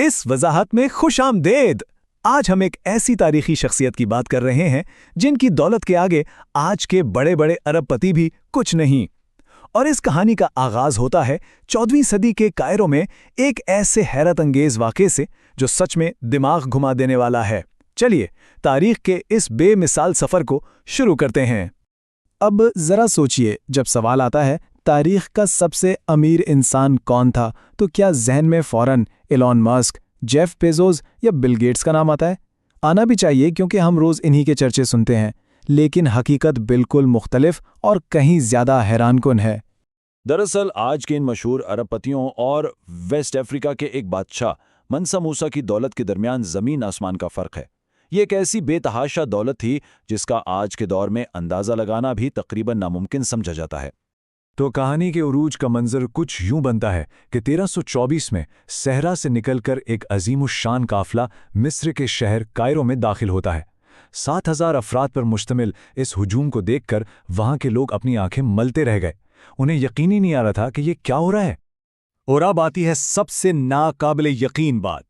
इस वजाहत में खुश आमदेद। आज हम एक ऐसी तारीखी शख्सियत की बात कर रहे हैं जिनकी दौलत के आगे आज के बड़े बड़े अरबपति भी कुछ नहीं। और इस कहानी का आगाज होता है 14वीं सदी के कायरो में एक ऐसे हैरत अंगेज वाक़े से जो सच में दिमाग घुमा देने वाला है। चलिए तारीख के इस बेमिसाल सफ़र को शुरू करते हैं। अब ज़रा सोचिए, जब सवाल आता है तारीख का सबसे अमीर इंसान कौन था, तो क्या जहन में फ़ौरन एलॉन मस्क, जेफ बेज़ोस या बिल गेट्स का नाम आता है? आना भी चाहिए, क्योंकि हम रोज़ इन्हीं के चर्चे सुनते हैं। लेकिन हकीकत बिल्कुल मुख्तलिफ और कहीं ज़्यादा हैरानकुन है। दरअसल आज के इन मशहूर अरबपतियों और वेस्ट अफ्रीका के एक बादशाह मंसा मूसा की दौलत के दरमियान ज़मीन आसमान का फ़र्क है। ये एक ऐसी बेतहाशा दौलत थी जिसका आज के दौर में अंदाज़ा लगाना भी तकरीबन नामुमकिन समझा जाता है। तो कहानी के उरूज का मंजर कुछ यूं बनता है कि 1324 में सहरा से निकलकर एक अजीमुशान काफिला मिस्र के शहर कायरो में दाखिल होता है। 7,000 अफराद पर मुश्तमिल इस हुजूम को देखकर वहां के लोग अपनी आंखें मलते रह गए। उन्हें यकीन ही नहीं आ रहा था कि ये क्या हो रहा है। और अब आती है सबसे नाकाबिले यकीन बात।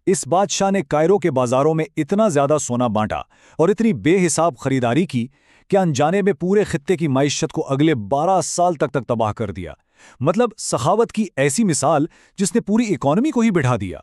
इस बादशाह ने कायरो के बाजारों में इतना ज्यादा सोना बांटा और इतनी बेहिसाब खरीदारी की कि अनजाने में पूरे खित्ते की मईशत को अगले 12 साल तक तबाह कर दिया। मतलब सखावत की ऐसी मिसाल जिसने पूरी इकॉनमी को ही बिठा दिया।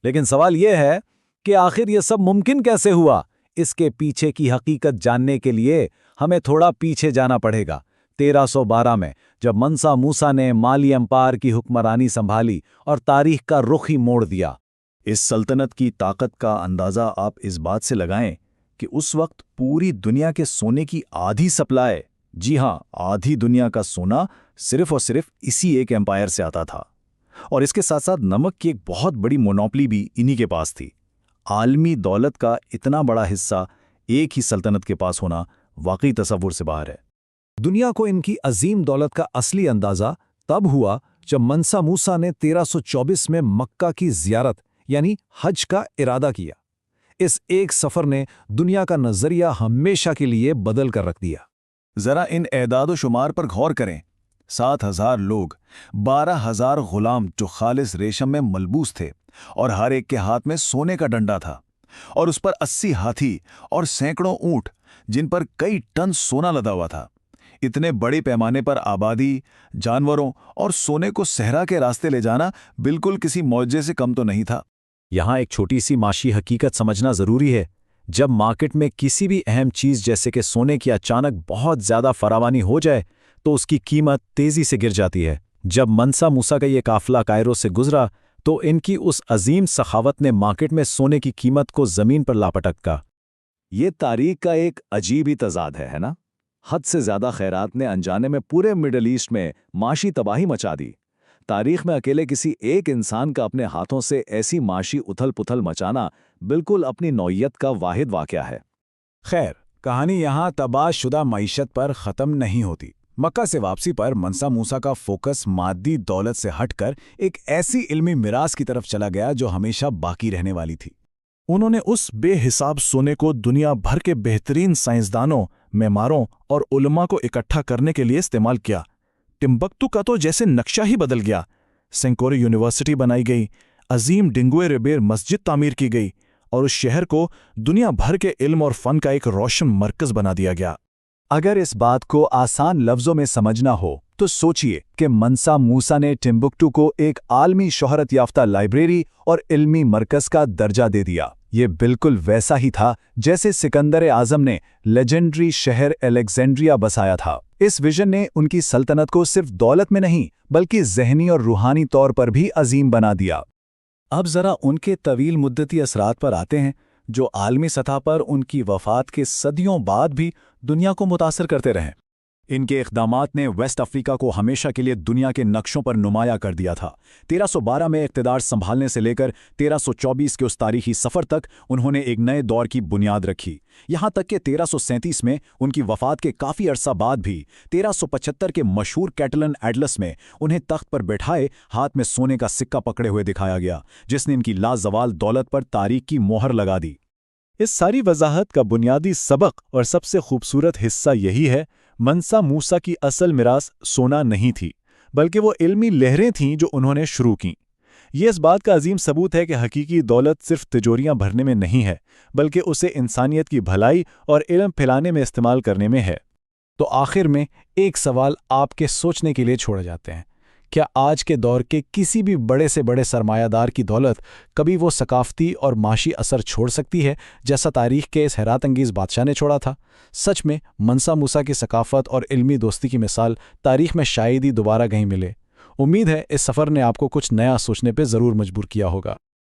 लेकिन सवाल यह है कि आखिर यह सब मुमकिन कैसे हुआ? इसके पीछे की हकीकत जानने के लिए हमें थोड़ा पीछे जाना पड़ेगा। 1312 में जब मंसा मूसा ने माली एम्पायर की हुक्मरानी संभाली और तारीख का रुख ही मोड़ दिया। इस सल्तनत की ताकत का अंदाज़ा आप इस बात से लगाएं कि उस वक्त पूरी दुनिया के सोने की आधी सप्लाई, जी हां, आधी दुनिया का सोना सिर्फ और सिर्फ इसी एक एम्पायर से आता था। और इसके साथ साथ नमक की एक बहुत बड़ी मोनोपली भी इन्हीं के पास थी। आलमी दौलत का इतना बड़ा हिस्सा एक ही सल्तनत के पास होना वाकई तसव्वुर से बाहर है। दुनिया को इनकी अजीम दौलत का असली अंदाज़ा तब हुआ जब मंसा मूसा ने 1324 में मक्का की ज़ियारत यानी हज का इरादा किया। इस एक सफ़र ने दुनिया का नज़रिया हमेशा के लिए बदल कर रख दिया। ज़रा इन एदाद शुमार पर गौर करें। 7,000 लोग, 12,000 गुलाम जो खालिस रेशम में मलबूस थे और हर एक के हाथ में सोने का डंडा था, और उस पर 80 हाथी और सैकड़ों ऊंट जिन पर कई टन सोना लदा हुआ था। इतने बड़े पैमाने पर आबादी, जानवरों और सोने को सहरा के रास्ते ले जाना बिल्कुल किसी मौजे से कम तो नहीं था। यहाँ एक छोटी सी माशी हकीकत समझना ज़रूरी है। जब मार्केट में किसी भी अहम चीज़ जैसे कि सोने की अचानक बहुत ज़्यादा फरावानी हो जाए तो उसकी कीमत तेज़ी से गिर जाती है। जब मंसा मूसा का ये काफिला कायरो से गुजरा तो इनकी उस अजीम सखावत ने मार्केट में सोने की कीमत को ज़मीन पर लापटका। ये तारीख का एक अजीब ही तजाद है ना? हद से ज़्यादा खैरात ने अनजाने में पूरे मिडल ईस्ट में माशी तबाही मचा दी। तारीख में अकेले किसी एक इंसान का अपने हाथों से ऐसी माशी उथल पुथल मचाना बिल्कुल अपनी नौइयत का वाहिद वाक़या है। खैर, कहानी यहाँ तबाहशुदा मईशत पर ख़त्म नहीं होती। मक्का से वापसी पर मंसा मूसा का फोकस मादी दौलत से हटकर एक ऐसी इल्मी मिरास की तरफ चला गया जो हमेशा बाकी रहने वाली थी। उन्होंने उस बेहिसाब सोने को दुनिया भर के बेहतरीन साइंसदानों, मेमारों और उलमा को इकट्ठा करने के लिए इस्तेमाल किया। टिम्बक्टू का तो जैसे नक्शा ही बदल गया। सेंकोरे यूनिवर्सिटी बनाई गई, अजीम डिंगुए रिबेर मस्जिद तामीर की गई और उस शहर को दुनिया भर के इल्म और फ़न का एक रोशन मरकज़ बना दिया गया। अगर इस बात को आसान लफ्ज़ों में समझना हो तो सोचिए कि मंसा मूसा ने टिम्बक्टू को एक आलमी शोहरत याफ्ता लाइब्रेरी और इल्मी मरकज़ का दर्जा दे दिया। ये बिल्कुल वैसा ही था जैसे सिकंदर आज़म ने लेजेंडरी शहर अलेक्जेंड्रिया बसाया था। इस विजन ने उनकी सल्तनत को सिर्फ दौलत में नहीं बल्कि ज़हनी और रूहानी तौर पर भी अजीम बना दिया। अब ज़रा उनके तवील मुद्दती असरात पर आते हैं जो आलमी सतह पर उनकी वफ़ात के सदियों बाद भी दुनिया को मुतासर करते रहे। इनके इक़दामात ने वेस्ट अफ्रीका को हमेशा के लिए दुनिया के नक्शों पर नुमाया कर दिया था। 1312 में इक़्तिदार संभालने से लेकर 1324 के उस तारीखी सफ़र तक उन्होंने एक नए दौर की बुनियाद रखी। यहाँ तक कि 1337 में उनकी वफ़ात के काफ़ी अरसा बाद भी 1375 के मशहूर कैटलन एटलस में उन्हें तख्त पर बैठाए हाथ में सोने का सिक्का पकड़े हुए दिखाया गया, जिसने इनकी लाजवाल दौलत पर तारीख की मोहर लगा दी। इस सारी वजाहत का बुनियादी सबक और सबसे खूबसूरत हिस्सा यही है, मंसा मूसा की असल मिरास सोना नहीं थी, बल्कि वो इल्मी लहरें थीं जो उन्होंने शुरू कीं। یہ اس بات کا عظیم ثبوت ہے کہ حقیقی دولت صرف تجوریاں بھرنے میں نہیں ہے، بلکہ اسے انسانیت کی بھلائی اور علم پھیلانے میں استعمال کرنے میں ہے۔ تو آخر میں ایک سوال آپ کے سوچنے کے لیے چھوڑے جاتے ہیں، کیا آج کے دور کے کسی بھی بڑے سے بڑے سرمایہ دار کی دولت کبھی وہ ثقافتی اور معاشی اثر چھوڑ سکتی ہے جیسا تاریخ کے اس حیرت انگیز بادشاہ نے چھوڑا تھا؟ سچ میں منسا موسیٰ کی ثقافت اور علمی دوستی کی مثال تاریخ میں شاید ہی دوبارہ کہیں ملے۔ امید ہے اس سفر نے آپ کو کچھ نیا سوچنے پہ ضرور مجبور کیا ہوگا۔